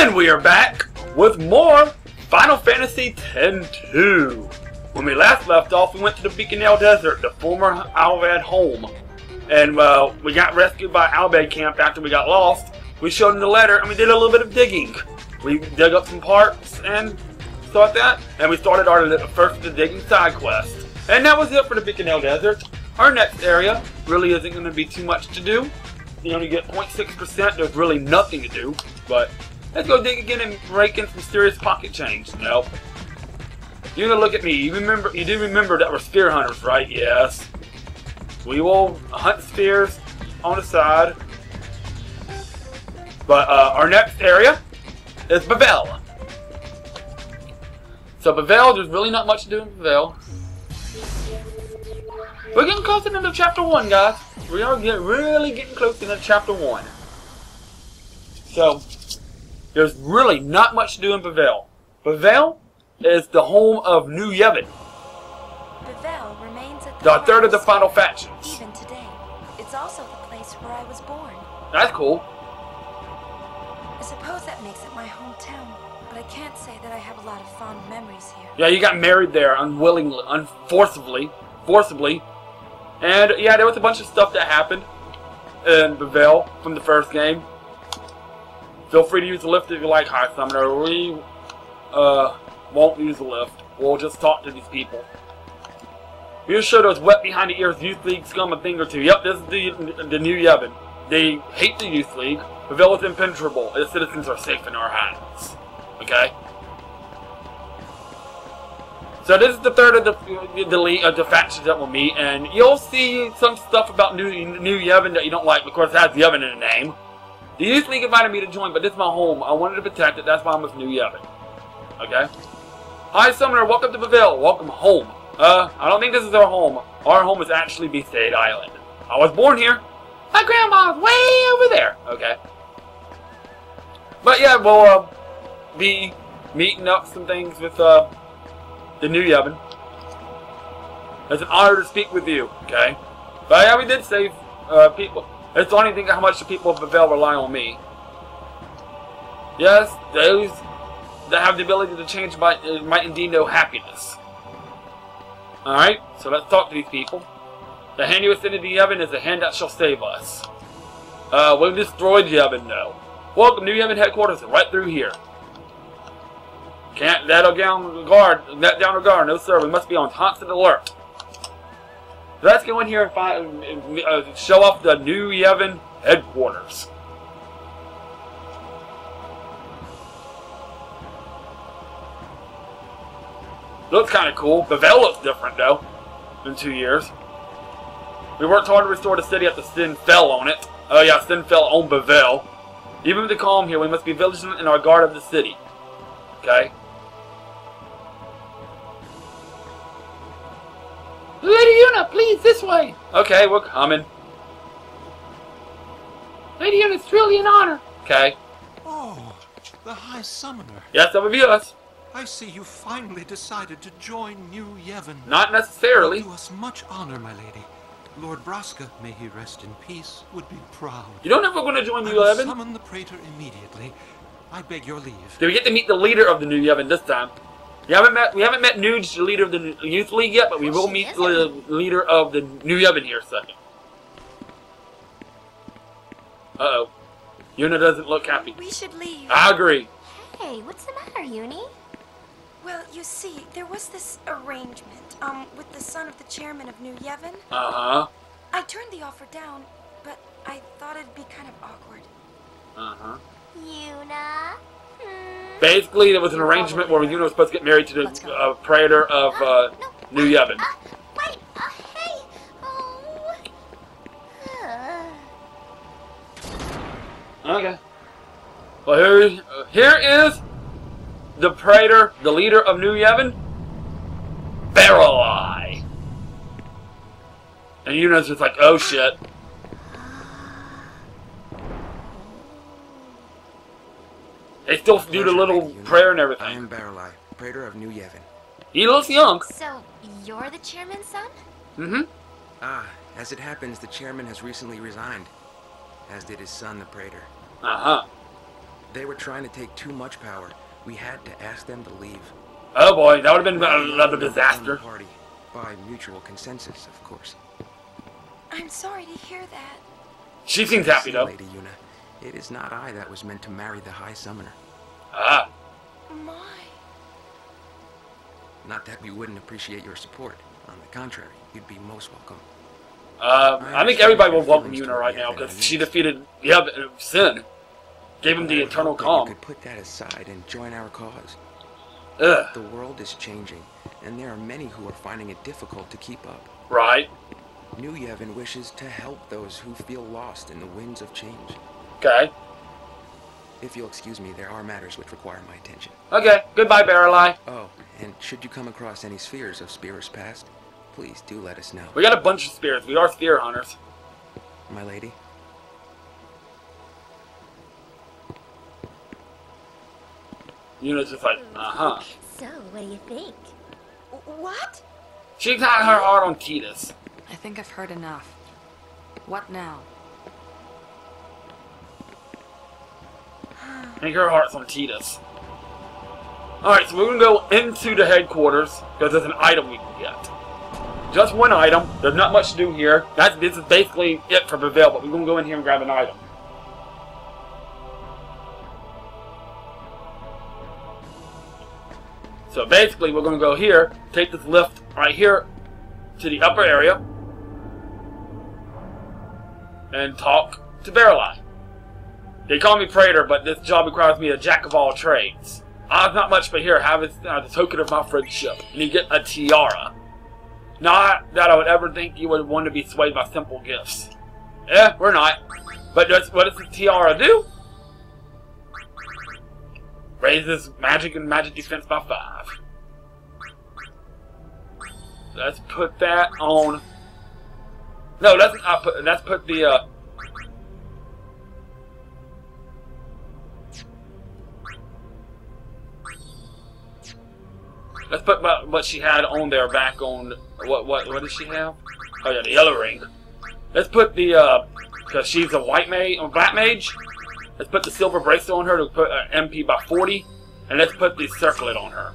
And we are back with more Final Fantasy X-2. When we last left off, we went to the Beaconell Desert, the former Albad home. And we got rescued by Albad camp after we got lost. We showed them the letter and we did a little bit of digging. We dug up some parts and stuff like that. And we started our first the digging side quest. And that was it for the Beaconell Desert. Our next area really isn't going to be too much to do. You only get 0.6%. There's really nothing to do. But let's go dig again and rake in some serious pocket change. Nope. You're gonna look at me. You do remember that we're spear hunters, right? Yes. We will hunt spears on the side. But our next area is Bavel. So Bavel, there's really not much to do in Bavel. We're getting close into chapter 1, guys. We are really getting close into chapter 1. So there's really not much to do in Bavel. Bavel is the home of New Yevon. Bavel remains at the third of the final factions. Even today, it's also the place where I was born. That's cool. I suppose that makes it my hometown, but I can't say that I have a lot of fond memories here. Yeah, you got married there unwillingly, forcibly. And yeah, there was a bunch of stuff that happened in Bavel from the first game. Feel free to use the lift if you like, High Summoner. We won't use the lift. We'll just talk to these people. We'll show those wet behind the ears Youth League scum a thing or two. Yep, this is the New Yevon. They hate the Youth League. Bavel is impenetrable. The citizens are safe in our hands. Okay? So this is the third of the factions that we'll meet, and you'll see some stuff about New Yevon that you don't like. Of course, it has Yevon in the name. The Youth League invited me to join, but this is my home. I wanted to protect it. That's why I'm with New Yevon. Okay? Hi, Summoner. Welcome to Bavel. Welcome home. I don't think this is our home. Our home is actually Beastade Island. I was born here. My grandma's way over there. Okay? But yeah, we'll be meeting up some things with the New Yevon. It's an honor to speak with you. Okay? But yeah, we did save people. It's the only thing how much the people of Bavel rely on me. Yes, those that have the ability to change might indeed know happiness. Alright, so let's talk to these people. The hand you ascended to Yevon is the hand that shall save us. We've destroyed Yevon, though. Welcome, New Yevon headquarters, right through here. Can't let down the guard. No, sir, we must be on constant alert. So let's go in here and find, show off the New Yevon headquarters. Looks kind of cool. Bavel looks different, though, in 2 years. We worked hard to restore the city after Sin fell on it. Oh yeah, Sin fell on Bavel. Even with the calm here, we must be vigilant in our guard of the city. Okay? Lady Una, please, this way! Okay, we're coming. Lady Una, it's truly an honor. Okay. Oh, the High Summoner. Yes, some of you, us. I see you finally decided to join New Yevon. Not necessarily. You do us much honor, my lady. Lord Braska, may he rest in peace, would be proud. You don't know if we're going to join New Yevon? Summon the Praetor immediately. I beg your leave. Did we get to meet the leader of the New Yevon this time? We haven't met Nuge, the leader of the Youth League yet, but we will meet the leader of the New Yevon here in a second. Uh-oh. Yuna doesn't look happy. We should leave. I agree. Hey, what's the matter, Uni? Well, you see, there was this arrangement, with the son of the chairman of New Yevon. Uh-huh. I turned the offer down, but I thought it'd be kind of awkward. Uh-huh. Yuna? Basically, there was an arrangement where Yuna was supposed to get married to the praetor of New Yevon. Wait, hey! Oh. Okay. Well, here is the praetor, the leader of New Yevon, Barrel-Eye. And Yuna's just like, oh shit. They still do the little prayer and everything. I am Barrel-Eye, praetor of New Yevon. He looks young. So, you're the chairman's son? Mm-hmm. Ah, as it happens, the chairman has recently resigned, as did his son, the praetor. Uh-huh. They were trying to take too much power. We had to ask them to leave. Oh boy, that would have been another disaster. Party, by mutual consensus, of course. I'm sorry to hear that. She seems happy though. Lady Yuna, it is not I that was meant to marry the High Summoner. Ah. My. Not that we wouldn't appreciate your support. On the contrary, you'd be most welcome. I think everybody will welcome Yuna right now because she defeated Sin. Gave him the eternal calm. You could put that aside and join our cause. Ugh. The world is changing, and there are many who are finding it difficult to keep up. Right. New Yevon wishes to help those who feel lost in the winds of change. Okay. If you'll excuse me, there are matters which require my attention. Okay. Goodbye, Barreleye. Oh, and should you come across any spheres of Spear's past, please do let us know. We got a bunch of spears. We are spear hunters. My lady? Yuna's just like, uh-huh. So, what do you think? What? She's got her heart on Titus. I think I've heard enough. What now? I think her heart's on Titus. Alright, so we're going to go into the headquarters because there's an item we can get. Just one item. There's not much to do here. This is basically it for Bevel, but we're going to go in here and grab an item. So basically, we're going to go here, take this lift right here to the upper area, and talk to Barreleye. They call me Praetor, but this job requires me a jack of all trades. I've not much but here, have the token of my friendship, and you get a tiara. Not that I would ever think you would want to be swayed by simple gifts. We're not. But what does the tiara do? Raises magic and magic defense by 5. Let's put that on. No, let's not put. Let's put the. Let's put what she had on there back on. What does she have? Oh yeah, the yellow ring. Let's put the because she's a white mage or black mage. Let's put the silver bracelet on her to put MP by 40, and let's put the circlet on her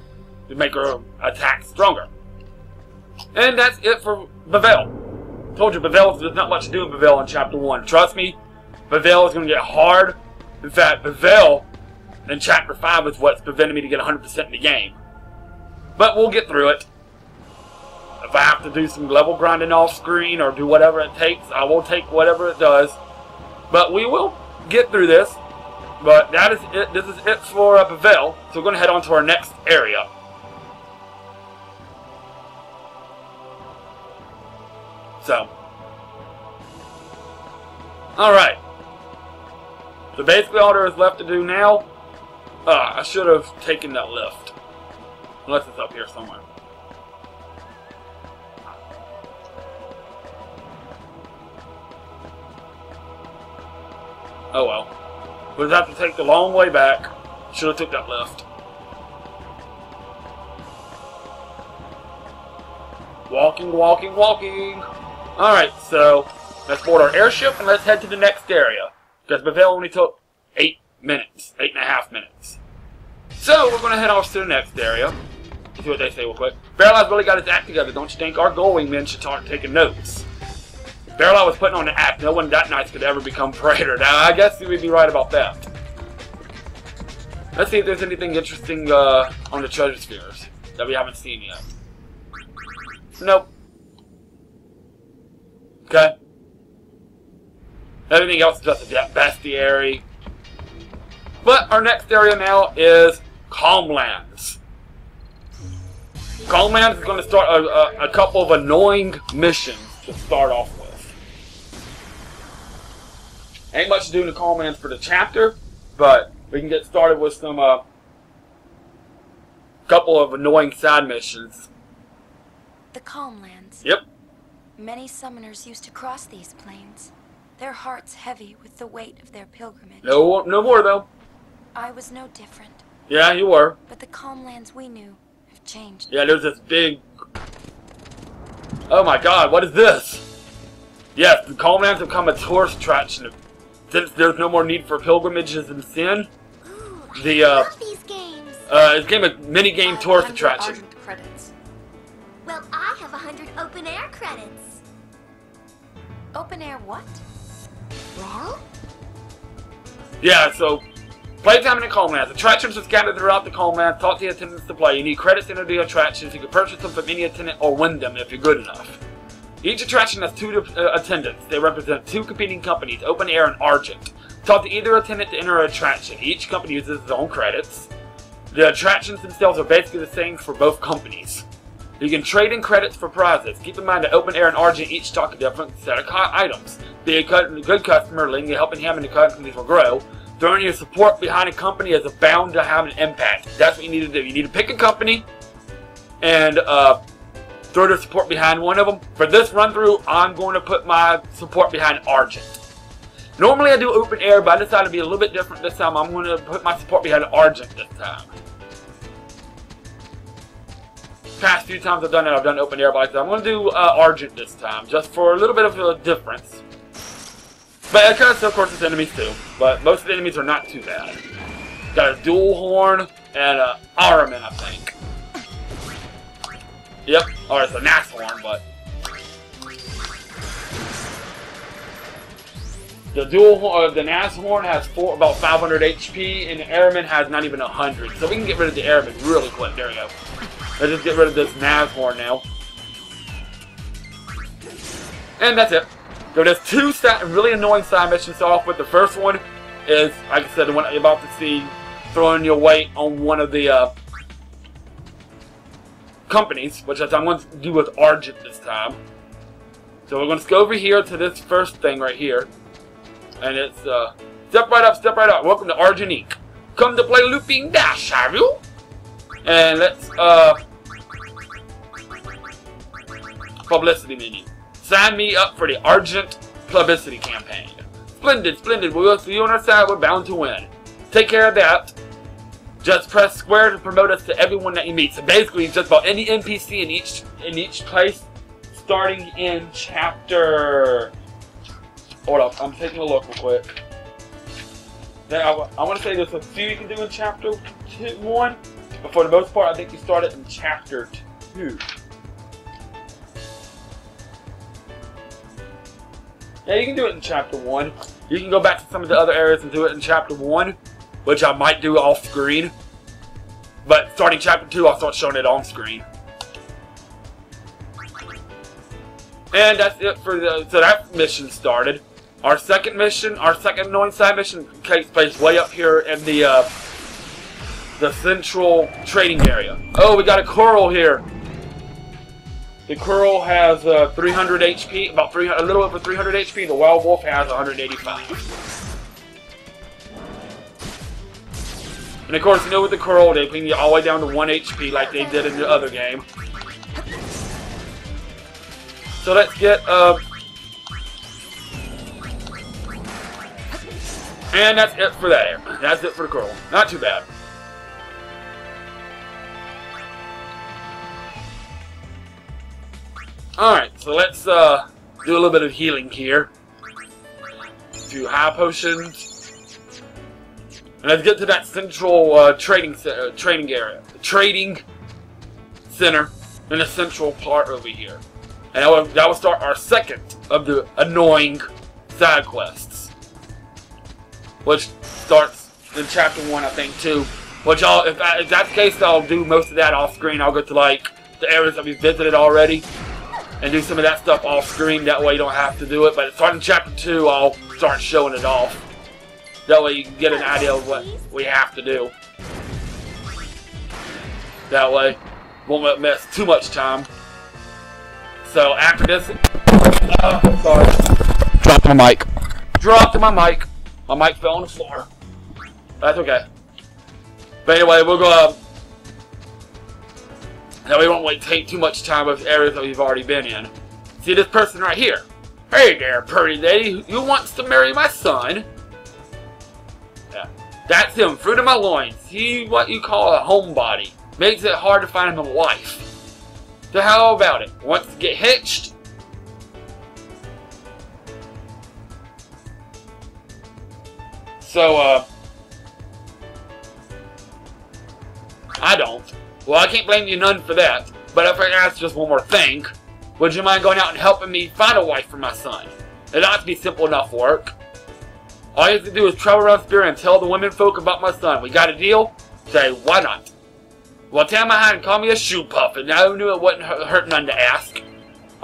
to make her attack stronger. And that's it for Bevel. Told you, Bevel, there's not much to do in Bevel in Chapter 1. Trust me, Bevel is going to get hard. In fact, Bevel in Chapter 5 is what's preventing me to get 100% in the game. But we'll get through it. If I have to do some level grinding off screen or do whatever it takes, I will take whatever it does. But we will get through this. But that is it. This is it for Bevel. So we're going to head on to our next area. So, alright. So basically all there is left to do now, I should have taken that lift. Unless it's up here somewhere. Oh well. We'll have to take the long way back. Should have took that lift. Walking, walking, walking. Alright, so let's board our airship and let's head to the next area. Because Bevel only took 8 minutes. 8.5 minutes. So we're going to head off to the next area. See what they say real quick. Barreleye really got his act together, don't you think? Our going men should start taking notes. Barreleye was putting on the act. No one that nice could ever become Praetor. Now, I guess we'd be right about that. Let's see if there's anything interesting on the treasure spheres that we haven't seen yet. Nope. Okay. Everything else is just a bestiary. But our next area now is Calmlands. Calmlands is going to start a couple of annoying missions to start off with. Ain't much to do in the Calmlands for the chapter, but we can get started with some couple of annoying side missions. The Calmlands. Yep. Many summoners used to cross these plains, their hearts heavy with the weight of their pilgrimage. No more though. I was no different. Yeah, you were. But the Calmlands we knew have changed. Yeah, there's this big... Oh my god, what is this? Yes, the Calmlands have become a tourist attraction since there's no more need for pilgrimages and sin. the love these games. it's game of mini game tourist 500 attraction. Argent credits. Well, I have 100 open air credits. Open air what? Well, Yeah, so playtime in the Coallands. Attractions are scattered throughout the Coallands. Taught the attendants to play. You need credits to enter the attractions. You can purchase them from any attendant or win them if you're good enough. Each attraction has 2 attendants. They represent 2 competing companies, Open Air and Argent. Taught to either attendant to enter an attraction. Each company uses its own credits. The attractions themselves are basically the same for both companies. You can trade in credits for prizes. Keep in mind that Open Air and Argent each stock a different set of items. Be a good customer, leading to helping him and the companies will grow. Throwing your support behind a company is bound to have an impact. That's what you need to do. You need to pick a company and throw their support behind one of them. For this run through, I'm going to put my support behind Argent. Normally I do Open Air, but I decided to be a little bit different this time. I'm going to put my support behind Argent this time. Past few times I've done it, I've done Open Air, but I'm going to do Argent this time, just for a little bit of a difference. But it kind of, of course, it's enemies too. But most of the enemies are not too bad. Got a dual horn and a Araman, I think. Yep, or it's a Nashorn, but the the Nashorn has about 500 HP, and the Araman has not even 100. So we can get rid of the Araman really quick. There we go. Let's just get rid of this Nashorn now, and that's it. So there's 2 really annoying side missions to start off with. The first one is, like I said, the one you're about to see, throwing your weight on one of the companies, which I'm going to do with Argent this time. So we're going to go over here to this first thing right here. And it's, step right up, step right up. Welcome to Argent Inc. Come to play Looping Dash, have you? And let's, publicity menu. Sign me up for the Argent publicity campaign. Splendid, splendid. We'll see you on our side. We're bound to win. Take care of that. Just press square to promote us to everyone that you meet. So basically, just about any NPC in each place, starting in chapter. Hold up, I'm taking a look real quick. I want to say there's a few you can do in chapter 1, but for the most part, I think you start it in chapter 2. Yeah, you can do it in chapter 1. You can go back to some of the other areas and do it in chapter 1, which I might do off screen. But starting chapter 2, I'll start showing it on screen. And that's it for so that mission started. Our second mission, our second annoying side mission, takes place way up here in the central trading area. Oh, we got a Coral here. The Coral has 300 HP, about 300, a little over 300 HP. The Wild Wolf has 185. And of course, you know with the Coral, they can get all the way down to 1 HP like they did in the other game. So let's get, and that's it for that area. That's it for the Coral. Not too bad. Alright, so let's do a little bit of healing here. A few high potions. And let's get to that central trading area. The trading center in the central part over here. And that will start our second of the annoying side quests. Which starts in chapter 1, I think, too. Which if that's the case, I'll do most of that off screen. I'll go to, like, the areas that we visited already. And do some of that stuff off screen. That way you don't have to do it. But starting chapter 2, I'll start showing it off. That way you can get an idea of what we have to do. That way, won't miss too much time. So after this, sorry, dropped my mic. Dropped my mic. My mic fell on the floor. That's okay. But anyway, we'll go up. Now we won't take too much time with areas that we've already been in. See this person right here. Hey there, pretty lady. You wants to marry my son? Yeah, that's him. Fruit of my loins. He what you call a homebody. Makes it hard to find him a wife. So how about it? Wants to get hitched? So, I don't. Well, I can't blame you none for that. But if I ask just one more thing, would you mind going out and helping me find a wife for my son? It ought to be simple enough work. All you have to do is travel around Spirit and tell the women folk about my son. We got a deal? Say, why not? Well, tell my hand and call me a shoe puff, and I knew it wouldn't hurt none to ask.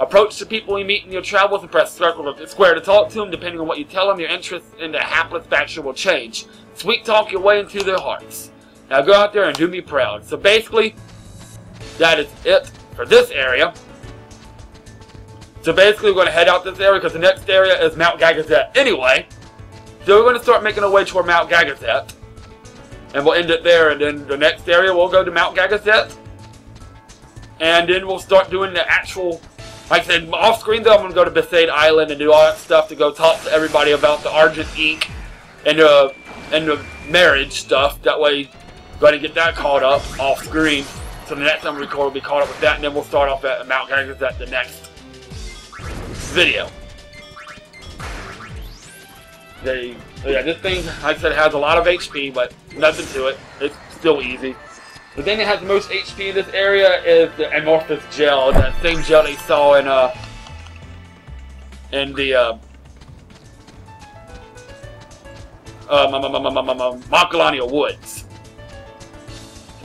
Approach the people you meet in your travels and press square to talk to them. Depending on what you tell them, your interest in the hapless faction will change. Sweet talk your way into their hearts. Now go out there and do me proud. So basically, that is it for this area. So basically, we're going to head out this area because the next area is Mount Gagazet anyway. So we're going to start making our way toward Mount Gagazet. And we'll end it there, and then the next area we'll go to Mount Gagazet. And then we'll start doing the actual, like I said, off screen though, I'm going to go to Besaid Island and do all that stuff to go talk to everybody about the Argent Ink and the marriage stuff. That way, going to get that caught up off screen. So the next time we record, we'll be caught up with that, and then we'll start off at Mount Gagazet the next video. Yeah, this thing, like I said, has a lot of HP, but nothing to it. It's still easy. The thing that has the most HP in this area is the amorphous gel, that same gel they saw in the Macalania Woods.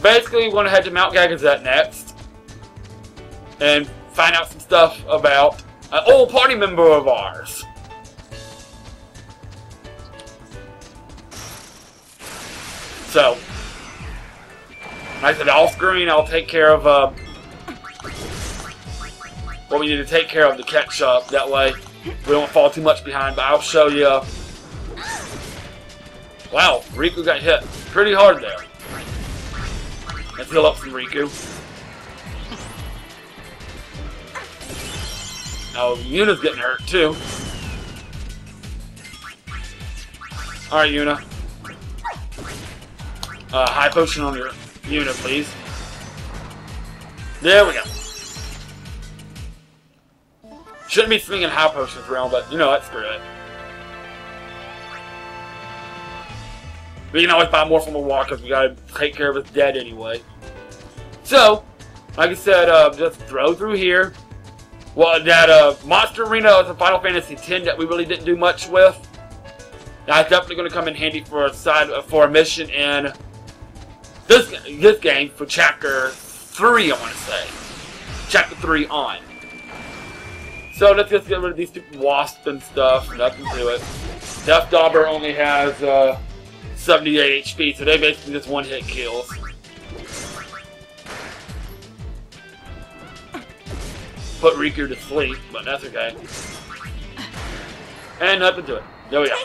Basically, we're going to head to Mount Gagazet next and find out some stuff about an old party member of ours. So, like I said, off screen, I'll take care of what we need to take care of to catch up. That way, we don't fall too much behind. But I'll show you. Wow, Riku got hit pretty hard there. Let's heal up some Riku. Oh, Yuna's getting hurt too. Alright, Yuna. High potion on your Yuna, please. There we go. Shouldn't be swinging high potions around, but you know what, screw it. We can always buy more from the walk because we gotta take care of his dead anyway. So, like I said, just throw through here. Well, that Monster Arena is a Final Fantasy X that we really didn't do much with. That's definitely going to come in handy for a mission in this game for Chapter 3, I want to say. Chapter 3 on. So let's just get rid of these stupid wasps and stuff. Nothing to it. Death Dauber only has 78 HP, so they basically just one-hit kills. Put Riku to sleep, but that's okay. And nothing to it. There we go.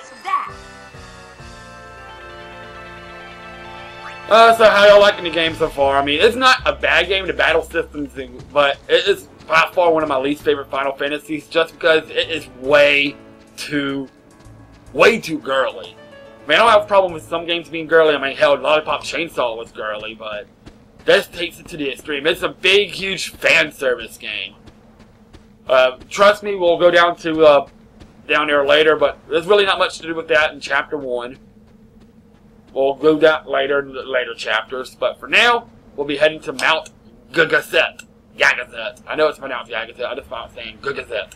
So how y'all liking the game so far? I mean, it's not a bad game, the battle systems, but it is by far one of my least favorite Final Fantasies, just because it is way too girly. I mean, I don't have a problem with some games being girly. I mean, hell, Lollipop Chainsaw was girly, but this takes it to the extreme. It's a big, huge fan service game. Trust me, we'll go down to down there later, but there's really not much to do with that in Chapter 1. We'll do that later in the later chapters, but for now, we'll be heading to Mount Gagazet. Gagazet. I know it's pronounced Gagazet, I just found saying Gagazet.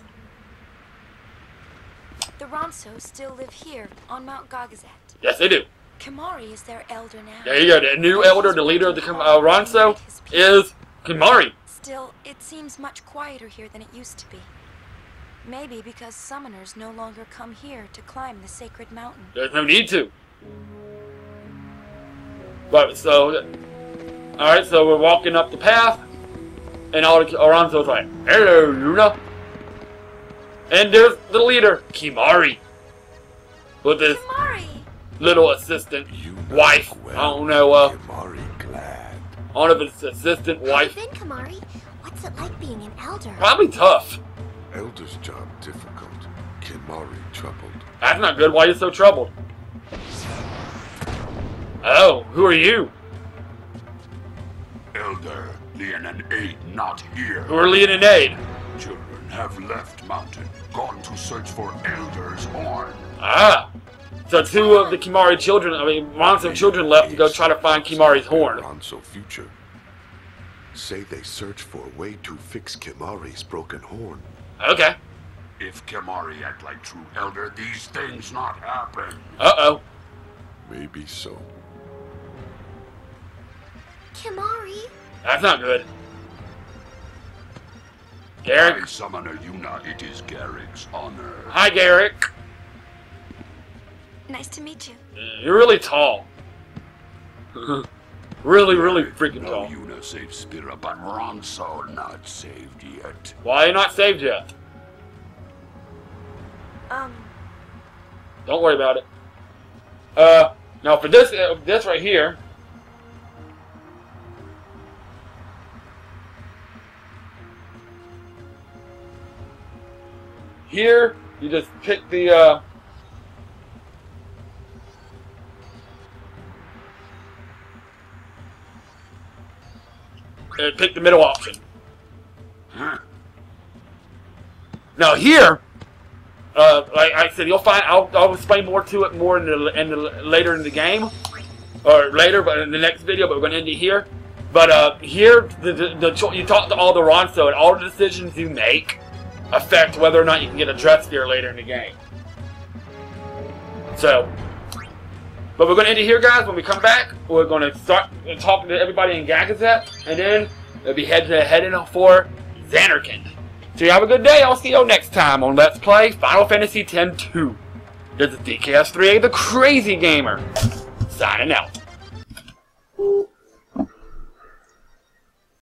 The Ronso still live here, on Mount Gagazet. Yes, they do. Kimari is their elder now. There you go, the new elder, the leader of the Ronso, is Kimari. Still, it seems much quieter here than it used to be. Maybe because summoners no longer come here to climb the sacred mountain. There's no need to. But so, alright, so we're walking up the path, and Ronso's like, "Hello, Luna." And there's the leader, Kimari, with his little assistant, wife. I don't know, I don't know if it's assistant, wife. Hey, Kimari, what's it like being an elder? Probably tough. Elder's job difficult. Kimari troubled. That's not good. Why are you so troubled? Oh, who are you? Elder, Leon and Aid not here. Who are Leon and Aid? Children have left mountain, gone to search for Elder's horn. Ah. So 2 of the Kimahri children, Ronso children left to go try to find Kimahri's horn. Ronso future. Say they search for a way to fix Kimahri's broken horn. Okay. If Kimahri act like true elder, these things not happen. Uh-oh. Maybe so. Kimahri? That's not good. Garrick? I summoner Yuna, it is Garrick's honor. Hi, Garrick. Nice to meet you. You're really tall. really freaking No, tall. Yuna saved Spira, but Ronso not saved yet. Why are you not saved yet? Don't worry about it. Now for this right here. Here, you just pick the, pick the middle option. Huh? Now here, like I said, you'll find. I'll explain more to it more later in the game, or later, but in the next video. But we're going to end it here. But here, you talk to all the Ronso, and all the decisions you make affect whether or not you can get a dress sphere later in the game. So, but we're going to end it here, guys. When we come back, we're going to start talking to everybody in Gagazet, and then we'll be heading for Xanarkand. So you have a good day. I'll see you next time on Let's Play Final Fantasy X-2. This is DKS3A, the Crazy Gamer, signing out.